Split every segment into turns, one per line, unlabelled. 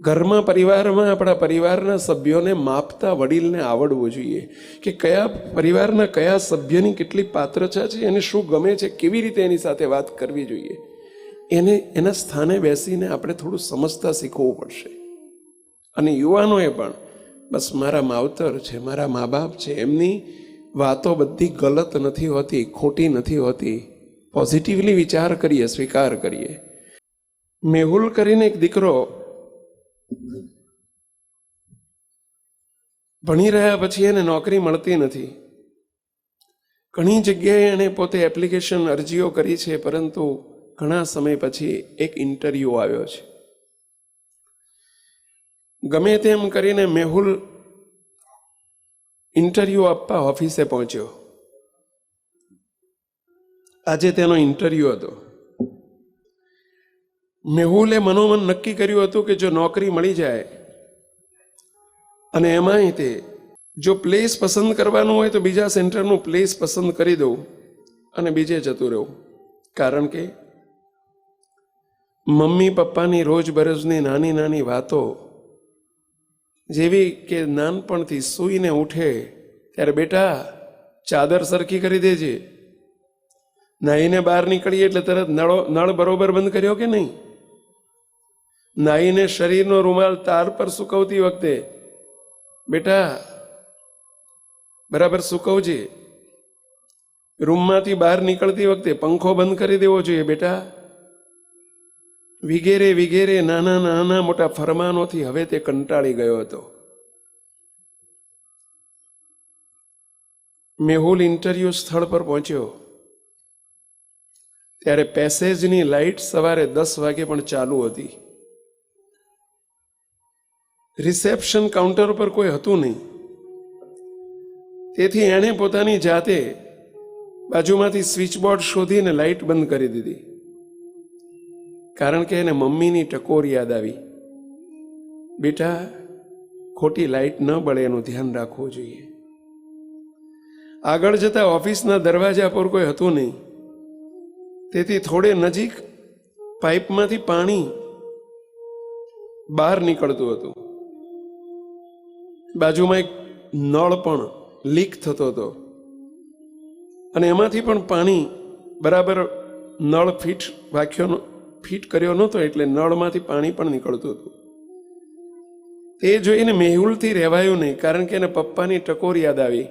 ઘરમાં પરિવારમાં આપણા પરિવારના સભ્યોને માપતા વડીલને આવડવું જોઈએ કે કયા પરિવારના કયા સભ્યની કેટલી પાત્રતા છે, એને શું ગમે છે, કેવી રીતે એની સાથે વાત કરવી જોઈએ. એને એના સ્થાને બેસીને આપણે થોડું સમજતા શીખવું પડશે. અને યુવાનોએ પણ બસ મારા માવતર છે, મારા મા બાપ છે, એમની વાતો બધી ગલત નથી હોતી, ખોટી નથી હોતી. પોઝિટિવલી વિચાર કરીએ, સ્વીકાર કરીએ. મેહુલ કરીને એક દીકરો ભણી રહ્યા પછી એને નોકરી મળતી નથી. ઘણી જગ્યાએ એણે પોતે એપ્લિકેશન અરજીઓ કરી છે, પરંતુ ઘણા સમય પછી એક ઇન્ટરવ્યૂ આવ્યો છે. ગમે તેમ કરીને મેહુલ ઇન્ટરવ્યૂ આપવા ઓફિસે પહોંચ્યો. આજે તેનો ઇન્ટરવ્યૂ હતો. મેહુલે મનોમન નક્કી કર્યું હતું કે જો નોકરી મળી જાય અને એમાંય તે જો પ્લેસ પસંદ કરવાનું હોય તો બીજા સેન્ટરનું પ્લેસ પસંદ કરી દઉં અને બીજે જતું રહું. કારણ કે મમ્મી પપ્પાની રોજબરોજની નાની નાની વાતો, જેવી કે નાનપણથી સૂઈને ઉઠે ત્યારે બેટા ચાદર સરખી કરી દેજે, નાહીને બહાર નીકળીએ એટલે તરત નળ બરોબર બંધ કર્યો કે નહીં, નાહીને શરીરનો રૂમાલ તાર પર સૂકવતી વખતે બેટા બરાબર સૂકવજે, રૂમમાંથી બહાર નીકળતી વખતે પંખો બંધ કરી દેવો જોઈએ બેટા, વિગેરે વિગેરે નાના નાના મોટા ફરમાનોથી હવે તે કંટાળી ગયો હતો. મેહુલ ઇન્ટરવ્યૂ સ્થળ પર પહોંચ્યો ત્યારે પેસેજની લાઇટ સવારે 10 વાગે પણ ચાલુ હતી. રિસેપ્શન કાઉન્ટર પર કોઈ હતું નહીં. તેથી એણે પોતાની જાતે બાજુમાંથી સ્વિચબોર્ડ શોધીને લાઇટ બંધ કરી દીધી. કારણ કે એને મમ્મીની ટકોર યાદ આવી. બેટા ખોટી લાઇટ ન બળે એનું ધ્યાન રાખવું જોઈએ. આગળ જતા ઓફિસના દરવાજા પર કોઈ હતું નહીં. તેથી થોડે નજીક પાઇપમાંથી પાણી બહાર નીકળતું હતું. બાજુમાં એક નળ પણ લીક થતો હતો અને એમાંથી પણ પાણી બરાબર નળ ફિટ કર્યો નહોતો, એટલે નળમાંથી પાણી પણ નીકળતું હતું. તે જોઈને મેહુલથી રહેવાયું નહીં, કારણ કે એને પપ્પાની ટકોર યાદ આવી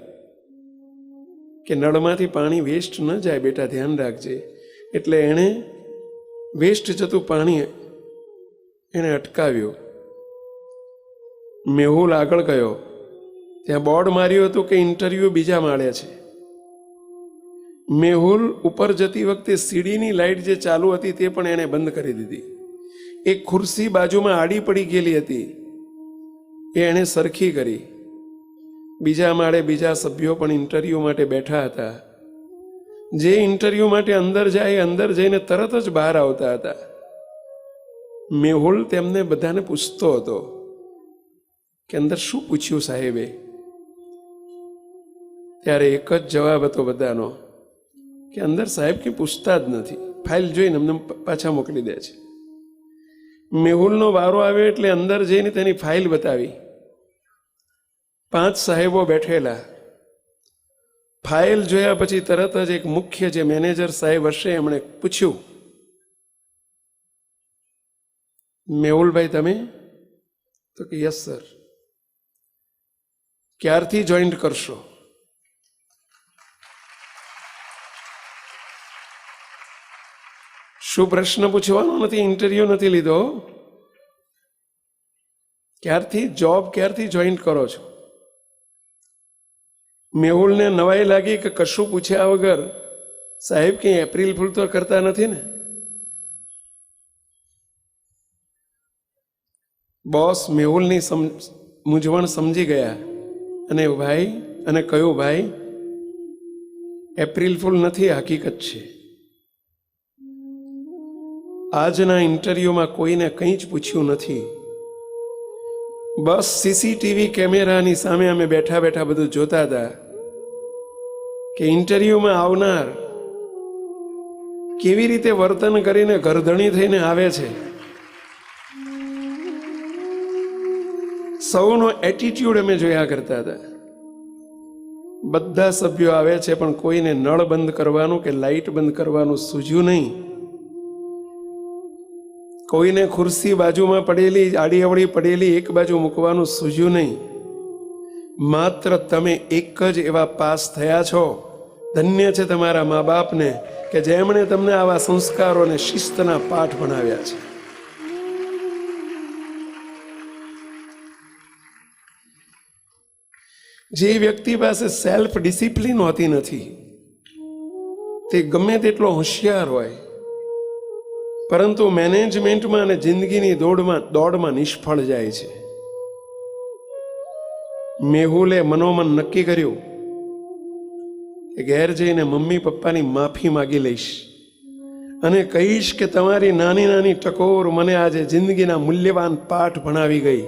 કે નળમાંથી પાણી વેસ્ટ ન જાય બેટા, ધ્યાન રાખજે. એટલે એણે વેસ્ટ જતું પાણી એણે અટકાવ્યું. મેહુલ આગળ ગયો. ત્યાં બોર્ડ માર્યું હતું કે ઇન્ટરવ્યૂ બીજા માળે છે. મેહુલ ઉપર જતી વખતે સીડીની લાઇટ જે ચાલુ હતી તે પણ એણે બંધ કરી દીધી. એક ખુરશી બાજુમાં આડી પડી ગયેલી હતી, એ એણે સરખી કરી. બીજા માળે બીજા સભ્યો પણ ઇન્ટરવ્યૂ માટે બેઠા હતા. જે ઇન્ટરવ્યૂ માટે અંદર જાય અંદર જઈને તરત જ બહાર આવતા હતા. મેહુલ તેમને બધાને પૂછતો હતો કે અંદર શું પૂછ્યું સાહેબે? ત્યારે એક જ જવાબ હતો બધાનો કે અંદર સાહેબ કંઈ પૂછતા જ નથી, ફાઇલ જોઈને અમને પાછા મોકલી દે છે. મેહુલનો વારો આવ્યો એટલે અંદર જઈને તેની ફાઇલ બતાવી. 5 સાહેબો બેઠેલા. ફાઇલ જોયા પછી તરત જ એક મુખ્ય જે મેનેજર સાહેબ હશે એમણે પૂછ્યું, મેહુલભાઈ તમે? તો કે યસ સર. ક્યારથી જોઈન્ટ કરશો? શું પ્રશ્ન પૂછવાનો નથી, ઇન્ટરવ્યુ નથી લીધો. ક્યારથી જોઈન્ટ કરો છો? મેહુલને નવાઈ લાગી કે કશું પૂછ્યા વગર સાહેબ કંઈ એપ્રિલ ફૂલ તો કરતા નથી ને. બોસ મેહુલની મૂંઝવણ સમજી ગયા અને કહ્યું, ભાઈ એપ્રિલ ફૂલ નથી, હકીકત છે. આજના ઇન્ટરવ્યુમાં કોઈને કંઈ જ પૂછ્યું નથી. બસ સીસીટીવી કેમેરાની સામે અમે બેઠા બેઠા બધું જોતા હતા કે ઇન્ટરવ્યુમાં આવનાર કેવી રીતે વર્તન કરીને ઘરધણી થઈને આવે છે. સૌનો એટીટ્યુડ અમે જોયા કરતા હતા. બધા સભ્યો આવે છે પણ કોઈને નળ બંધ કરવાનું કે લાઈટ બંધ કરવાનું સૂઝ્યું નહીં. કોઈને ખુરશી બાજુમાં પડેલી આડી અવળી પડેલી એક બાજુ મૂકવાનું સૂઝ્યું નહીં. માત્ર તમે એક જ એવા પાસ થયા છો. ધન્ય છે તમારા મા બાપને કે જેમણે તમને આવા સંસ્કારો અને શિસ્તના પાઠ ભણાવ્યા છે. જે વ્યક્તિ પાસે સેલ્ફ ડિસિપ્લિન હોતી નથી તે ગમે તેટલો હોશિયાર હોય પરંતુ મેનેજમેન્ટમાં અને જિંદગીની દોડમાં નિષ્ફળ જાય છે. મેહુલે મનોમન નક્કી કર્યું કે ઘેર જઈને મમ્મી પપ્પાની માફી માગી લઈશ અને કહીશ કે તમારી નાની નાની ટકોર મને આજે જિંદગીના મૂલ્યવાન પાઠ ભણાવી ગઈ.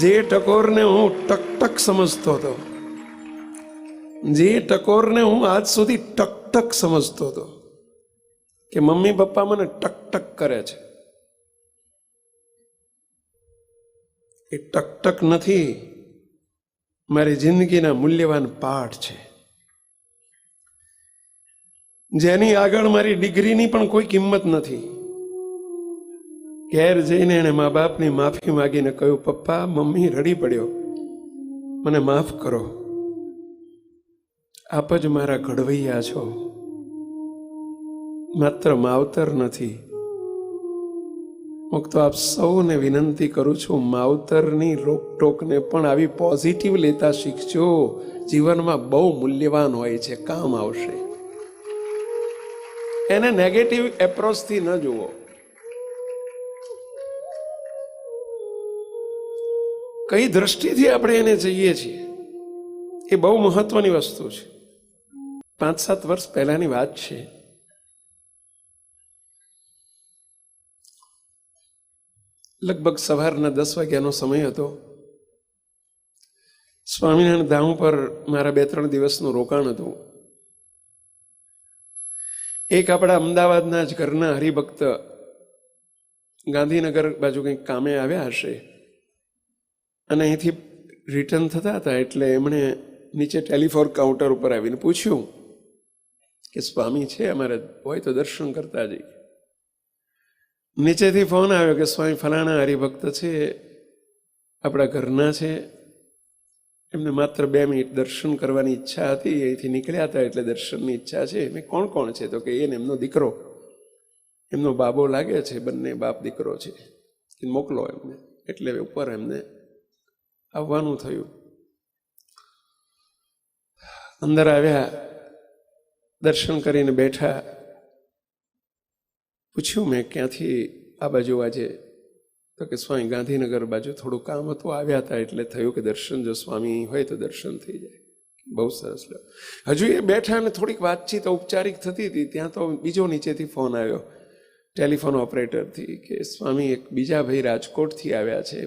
જે ટકોરને હું ટકટક સમજતો હતો, જે ટકોરને હું આજ સુધી ટકટક સમજતો હતો કે મમ્મી પપ્પા મને ટકટક કરે છે, એ ટકટક નથી, મારી જિંદગીના મૂલ્યવાન પાઠ છે. જેની આગળ મારી ડિગ્રીની પણ કોઈ કિંમત નથી. ઘેર જઈને એણે મા બાપની માફી માગીને કહ્યું, પપ્પા મમ્મી રડી પડ્યો, મને માફ કરો, આપ જ મારા ઘડવૈયા છો, માત્ર માવતર નથી. હું તો આપ સૌને વિનંતી કરું છું, માવતરની રોકટોકને પણ આવી પોઝિટિવ લેતા શીખજો. જીવનમાં બહુ મૂલ્યવાન હોય છે, કામ આવશે. એને નેગેટિવ એપ્રોચથી ન જુઓ. કઈ દ્રષ્ટિથી આપણે એને જઈએ છીએ એ બહુ મહત્વની વસ્તુ છે. 5-7 વર્ષ પહેલાની વાત છે. લગભગ સવારના 10 વાગ્યાનો સમય હતો. સ્વામિનારાયણ ધામ પર મારા 2-3 દિવસનું રોકાણ હતું. એક આપણા અમદાવાદના જ ઘરના હરિભક્ત ગાંધીનગર બાજુ કંઈક કામે આવ્યા હશે અને અહીંથી રિટર્ન થતા હતા એટલે એમણે નીચે ટેલિફોન કાઉન્ટર ઉપર આવીને પૂછ્યું કે સ્વામી છે અમારે, હોય તો દર્શન કરતા જઈએ. નીચેથી ફોન આવ્યો કે સ્વામી ફલાણા હરિભક્ત છે, આપણા ઘરના છે, એમને માત્ર 2 મિનિટ દર્શન કરવાની ઈચ્છા હતી, અહીંથી નીકળ્યા હતા એટલે દર્શનની ઈચ્છા છે. મેં કોણ કોણ છે? તો કે એને એમનો દીકરો, એમનો બાબો લાગે છે, બંને બાપ દીકરો છે, મોકલો એમને. એટલે ઉપર એમને આવવાનું થયું. અંદર આવ્યા, દર્શન કરીને બેઠા. પૂછ્યું મેં, ક્યાંથી આ બાજુ આજે? તો કે સ્વામી ગાંધીનગર બાજુ થોડું કામ હતું, આવ્યા હતા એટલે થયું કે દર્શન, જો સ્વામી હોય તો દર્શન થઈ જાય. બહુ સરસ. હજુ એ બેઠા અને થોડીક વાતચીત ઔપચારિક થતી હતી ત્યાં તો બીજો નીચેથી ફોન આવ્યો ટેલિફોન ઓપરેટરથી કે સ્વામી એક બીજા ભાઈ રાજકોટથી આવ્યા છે,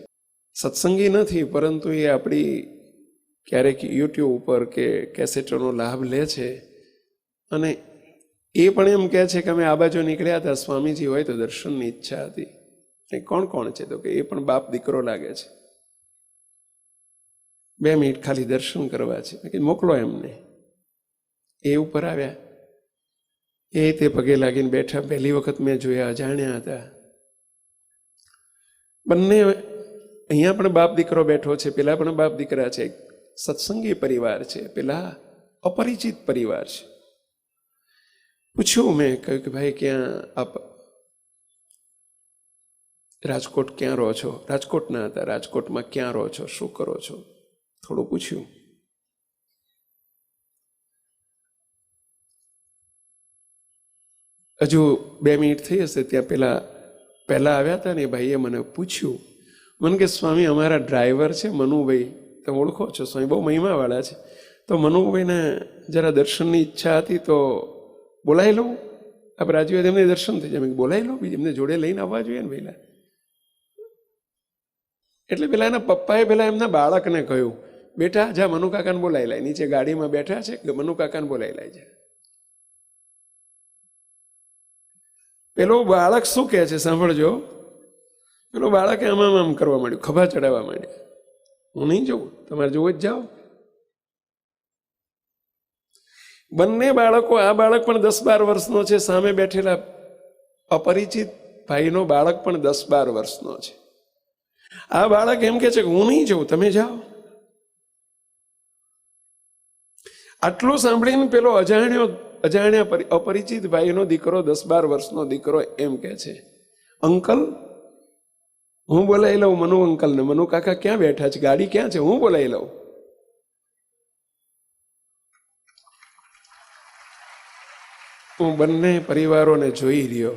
સત્સંગી નથી પરંતુ એ આપણી ક્યારેક યુટ્યુબ ઉપર કે કેસેટોનો લાભ લે છે અને એ પણ એમ કહે છે કે અમે આ બાજુ નીકળ્યા હતા, સ્વામીજી હોય તો દર્શનની ઈચ્છા હતી. એ કોણ કોણ છે? તો કે એ પણ બાપ દીકરો લાગે છે, 2 મિનિટ ખાલી દર્શન કરવા છે. મેં કીધું મોકલો એમને. એ ઉપર આવ્યા, એ તે પગે લાગીને બેઠા. પહેલી વખત મેં જોયા, અજાણ્યા હતા. બંને અહીંયા પણ બાપ દીકરો બેઠો છે, પેલા પણ બાપ દીકરા છે. સત્સંગી પરિવાર છે, પેલા અપરિચિત પરિવાર છે. પૂછ્યું મેં, કહ્યું કે ભાઈ ક્યાં આપ રાજકોટ ક્યાં રહો છો? રાજકોટના હતા. રાજકોટમાં ક્યાં રહો છો, શું કરો છો? થોડું પૂછ્યું. હજુ 2 મિનિટ થઈ હશે ત્યાં પહેલા આવ્યા હતા ને એ ભાઈએ મને પૂછ્યું. મને કે સ્વામી અમારા ડ્રાઈવર છે મનુભાઈ, તમે ઓળખો છો? સ્વામી બહુ મહિમાવાળા છે, તો મનુભાઈને જરા દર્શનની ઈચ્છા હતી તો બોલાવી લઉં? આપણે રાજ્યો એમને દર્શન થઈ જાય. બોલાવી લો, બીજી એમને જોડે લઈને આવવા જોઈએ ને પહેલાં. એટલે પેલા એના પપ્પાએ પેલા એમના બાળકને કહ્યું, બેટા જા મનુ કાકાને બોલાવી લાય, નીચે ગાડીમાં બેઠા છે, મનુ કાકાને બોલાવી લાય છે. પેલો બાળક શું કહે છે સાંભળજો. પેલો બાળકે આમ કરવા માંડ્યું, ખભા ચડાવવા માંડ્યા. હું નહીં જઉં, તમારે જોવું જ જાઓ. બંને બાળકો, આ બાળક પણ 10-12 વર્ષનો છે, સામે બેઠેલા અપરિચિત ભાઈનો બાળક પણ 10-12 વર્ષનો છે. આ બાળક એમ કે છે કે હું નહીં જઉં, તમે જાઓ. આટલું સાંભળીને પેલો અજાણ્યા અપરિચિત ભાઈનો દીકરો, 10-12 વર્ષનો દીકરો એમ કે છે, અંકલ હું બોલાવી લઉં મનુ અંકલને. મનુ કાકા ક્યાં બેઠા છે? ગાડી ક્યાં છે? હું બોલાવી લઉં. હું બંને પરિવારોને જોઈ રહ્યો,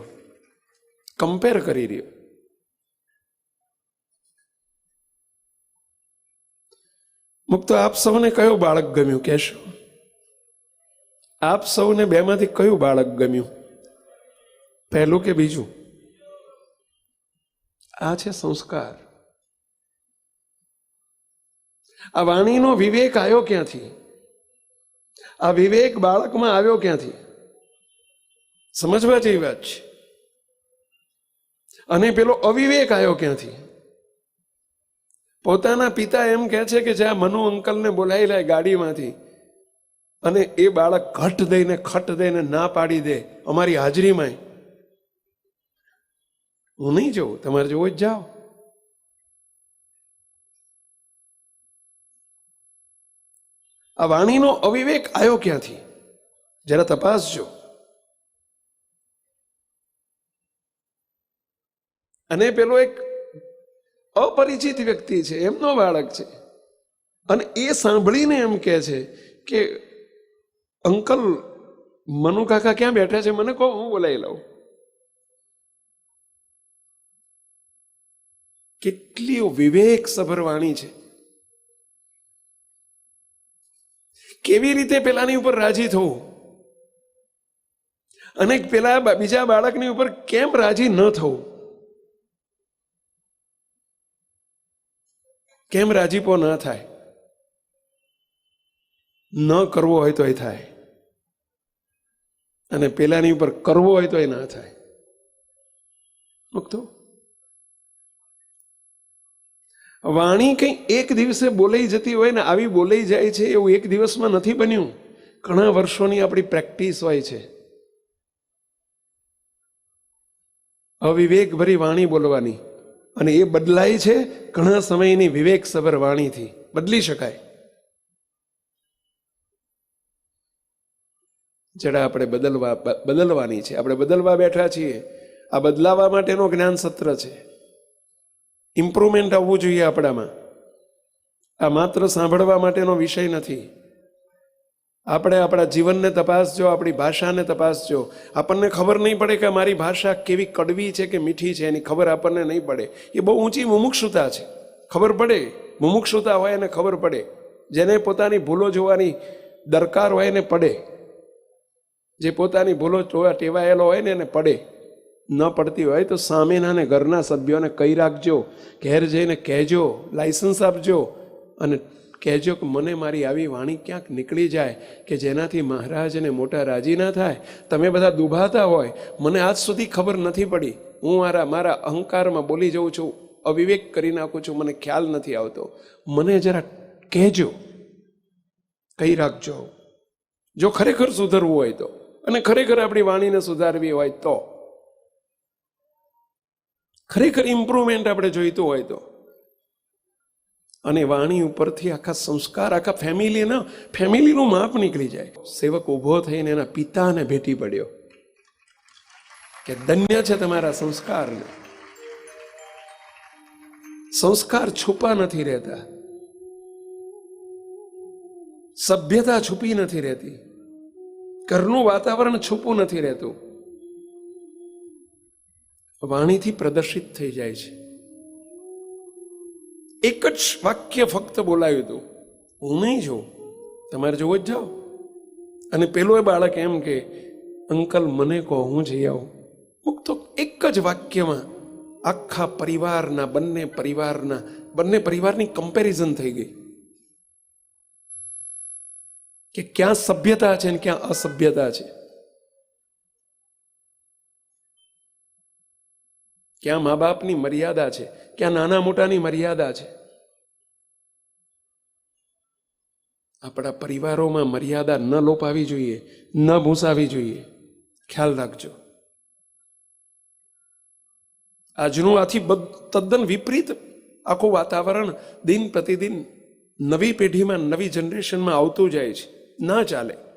કમ્પેર કરી રહ્યો. મુક્તો, આપ સૌને કયો બાળક ગમ્યું કહેશો? આપ સૌને બેમાંથી કયું બાળક ગમ્યું, પહેલું કે બીજું? આ છે સંસ્કાર. આ વાણીનો વિવેક આવ્યો ક્યાંથી? આ વિવેક બાળકમાં આવ્યો ક્યાંથી? સમજવા જેવી વાત છે. અને પેલો અવિવેક આવ્યો ક્યાંથી? પોતાના પિતા એમ કહે છે કે જ્યાં મનુ અંકલને બોલાવી લે ગાડીમાંથી, અને એ બાળક ખટ દઈને ના પાડી દે અમારી હાજરીમાં, હું નહીં જઉં, તમારે જોવું જ જાઓ. આ વાણીનો અવિવેક આવ્યો ક્યાંથી? જરા તપાસજો. અને પેલો એક અપરિચિત વ્યક્તિ છે, એમનો બાળક છે, અને એ સાંભળીને એમ કહે છે કે અંકલ મનુ કાકા ક્યાં બેઠા છે, મને કહો, હું બોલાવી લઉં. કેટલી વિવેક સભર વાણી છે. કેવી રીતે પેલાની ઉપર રાજી થવું, અને પેલા બીજા બાળકની ઉપર કેમ રાજી ન થવું, કેમ રાજીપો ન થાય? ન કરવો હોય તો એ થાય, અને પેલાની ઉપર કરવો હોય તો એ ના થાય. મુક્તો, વાણી કંઈ એક દિવસે બોલાઈ જતી હોય ને આવી બોલાઈ જાય છે એવું એક દિવસમાં નથી બન્યું. ઘણા વર્ષોની આપણી પ્રેક્ટિસ હોય છે અવિવેકભરી વાણી બોલવાની, અને એ બદલાય છે ઘણા સમયની વિવેકસભર વાણીથી. બદલી શકાય. જરા આપણે બદલવાની છે. આપણે બદલવા બેઠા છીએ. આ બદલાવા માટેનો જ્ઞાન સત્ર છે. ઇમ્પ્રુવમેન્ટ આવવું જોઈએ આપણામાં. આ માત્ર સાંભળવા માટેનો વિષય નથી. આપણે આપણા જીવનને તપાસજો, આપણી ભાષાને તપાસજો. આપણને ખબર નહીં પડે કે મારી ભાષા કેવી કડવી છે કે મીઠી છે, એની ખબર આપણને નહીં પડે. એ બહુ ઊંચી મુમુક્ષુતા છે. ખબર પડે, મુમુક્ષુતા હોય એને ખબર પડે. જેને પોતાની ભૂલો જોવાની દરકાર હોય એને પડે. જે પોતાની ભૂલો જોવા ટેવાયેલો હોય ને એને પડે. ન પડતી હોય તો સામેના ને ઘરના સભ્યોને કહી રાખજો, ઘેર જઈને કહેજો, લાયસન્સ આપજો અને કહેજો કે મને મારી આવી વાણી ક્યાંક નીકળી જાય કે જેનાથી મહારાજ અને મોટા રાજી ના થાય. તમે બધા દુભાતા હોય, મને આજ સુધી ખબર નથી પડી, હું મારા અહંકારમાં બોલી જઉં છું, અવિવેક કરી નાખું છું, મને ખ્યાલ નથી આવતો, મને જરા કહેજો, કહી રાખજો. જો ખરેખર સુધરવું હોય તો, અને ખરેખર આપણી વાણીને સુધારવી હોય તો, ખરેખર ઇમ્પ્રુવમેન્ટ આપણે જોઈતું હોય તો. અને વાણી ઉપરથી આખા સંસ્કાર, આખા ફેમિલીનું માપ નીકળી જાય. સેવક ઊભો થઈને એના પિતાને ભેટી પડ્યો કે ધન્ય છે તમારા સંસ્કારને. સંસ્કાર છુપા નથી રહેતા, સભ્યતા છુપી નથી રહેતી, ઘરનું વાતાવરણ છુપું નથી રહેતું, વાણીથી પ્રદર્શિત થઈ જાય છે. એક જ વાક્ય ફક્ત બોલાયું હતું, હું નહીં જોઉં, તમારે જોવો જ જાઓ. અને પેલો એ બાળક એમ કે અંકલ મને કહો, હું જઈ આવું. મુક્તો એક જ વાક્યમાં આખા બંને પરિવારની કમ્પેરિઝન થઈ ગઈ કે ક્યાં સભ્યતા છે ને ક્યાં અસભ્યતા છે. ક્યાં મા બાપની મર્યાદા છે, ક્યાં નાના મોટાની મર્યાદા છે. આપણા પરિવારોમાં મર્યાદા ન લોપાવી જોઈએ, ન ભૂંસાવી જોઈએ. ખ્યાલ રાખજો. આજનું આથી તદ્દન વિપરીત આખું વાતાવરણ દિન પ્રતિદિન નવી પેઢીમાં, નવી જનરેશનમાં આવતું જાય છે. ના ચાલે.